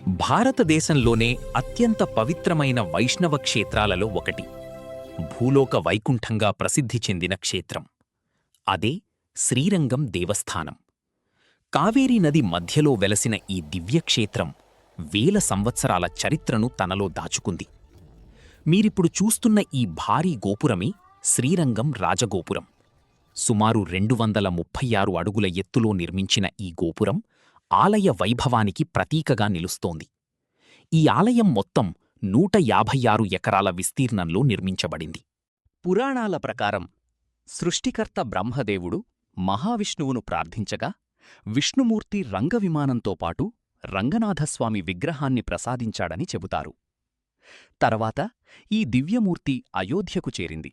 భారతదేశంలోనే అత్యంత పవిత్రమైన వైష్ణవ క్షేత్రాలలో ఒకటి, భూలోక వైకుంఠంగా ప్రసిద్ధి చెందిన క్షేత్రం. అదే శ్రీరంగం దేవస్థానం. కావేరీ నది మధ్యలో వెలసిన ఈ దివ్యక్షేత్రం వేల సంవత్సరాల చరిత్రను తనలో దాచుకుంది. మీరిప్పుడు చూస్తున్న ఈ భారీ గోపురమే శ్రీరంగం రాజగోపురం. సుమారు 236 అడుగుల ఎత్తులో నిర్మించిన ఈ గోపురం ఆలయ వైభవానికి ప్రతీకగా నిలుస్తోంది. ఈ ఆలయం మొత్తం 156 ఎకరాల విస్తీర్ణంలో నిర్మించబడింది. పురాణాల ప్రకారం సృష్టికర్త బ్రహ్మదేవుడు మహావిష్ణువును ప్రార్థించగా విష్ణుమూర్తి రంగవిమానంతో పాటు రంగనాథస్వామి విగ్రహాన్ని ప్రసాదించాడని చెబుతారు. తర్వాత ఈ దివ్యమూర్తి అయోధ్యకు చేరింది.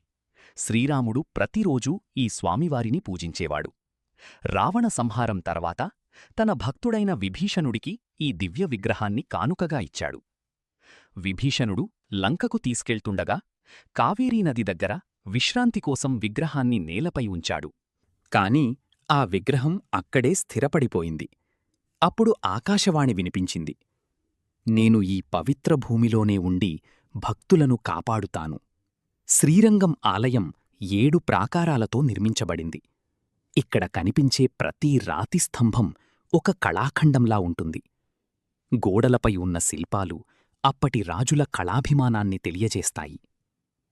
శ్రీరాముడు ప్రతిరోజూ ఈ స్వామివారిని పూజించేవాడు. రావణ సంహారం తర్వాత తన భక్తుడైన విభీషణుడికి ఈ దివ్య విగ్రహాన్ని కానుకగా ఇచ్చాడు. విభీషణుడు లంకకు తీసుకెళ్తుండగా కావేరీ నది దగ్గర విశ్రాంతి కోసం విగ్రహాన్ని నేలపై ఉంచాడు. కాని ఆ విగ్రహం అక్కడే స్థిరపడిపోయింది. అప్పుడు ఆకాశవాణి వినిపించింది, "నేను ఈ పవిత్ర భూమిలోనే ఉండి భక్తులను కాపాడుతాను." శ్రీరంగం ఆలయం 7 ప్రాకారాలతో నిర్మించబడింది. ఇక్కడ కనిపించే ప్రతి రాతి స్తంభం ఒక కళాఖండంలా ఉంటుంది. గోడలపై ఉన్న శిల్పాలు అప్పటి రాజుల కళాభిమానాన్ని తెలియజేస్తాయి.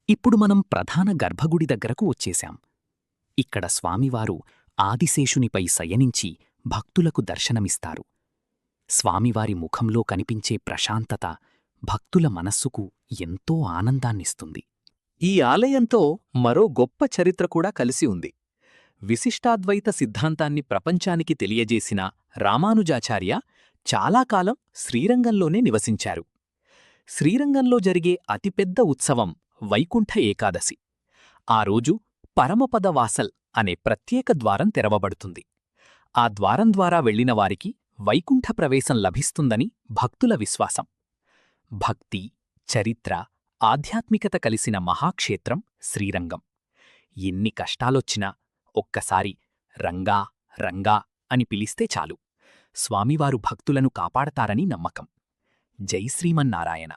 ఇప్పుడు మనం ప్రధాన గర్భగుడి దగ్గరకు వచ్చేశాం. ఇక్కడ స్వామివారు ఆదిశేషునిపై శయనించి భక్తులకు దర్శనమిస్తారు. స్వామివారి ముఖంలో కనిపించే ప్రశాంతత భక్తుల మనస్సుకు ఎంతో ఆనందాన్నిస్తుంది. ఈ ఆలయంతో మరో గొప్ప చరిత్ర కూడా కలిసి ఉంది. విశిష్టాద్వైత సిద్ధాంతాన్ని ప్రపంచానికి తెలియజేసిన రామానుజాచార్య చాలా కాలం శ్రీరంగంలోనే నివసించారు. శ్రీరంగంలో జరిగే అతిపెద్ద ఉత్సవం వైకుంఠ ఏకాదశి. ఆ రోజు పరమపద వాసల్ అనే ప్రత్యేక ద్వారం తెరవబడుతుంది. ఆ ద్వారం ద్వారా వెళ్లిన వారికి వైకుంఠ ప్రవేశం లభిస్తుందని భక్తుల విశ్వాసం. భక్తి, చరిత్ర, ఆధ్యాత్మికత కలిసిన మహాక్షేత్రం శ్రీరంగం. ఎన్ని కష్టాలొచ్చినా ఒక్కసారి రంగా రంగా అని పిలిస్తే చాలు, స్వామివారు భక్తులను కాపాడతారని నమ్మకం. జై శ్రీమన్నారాయణ.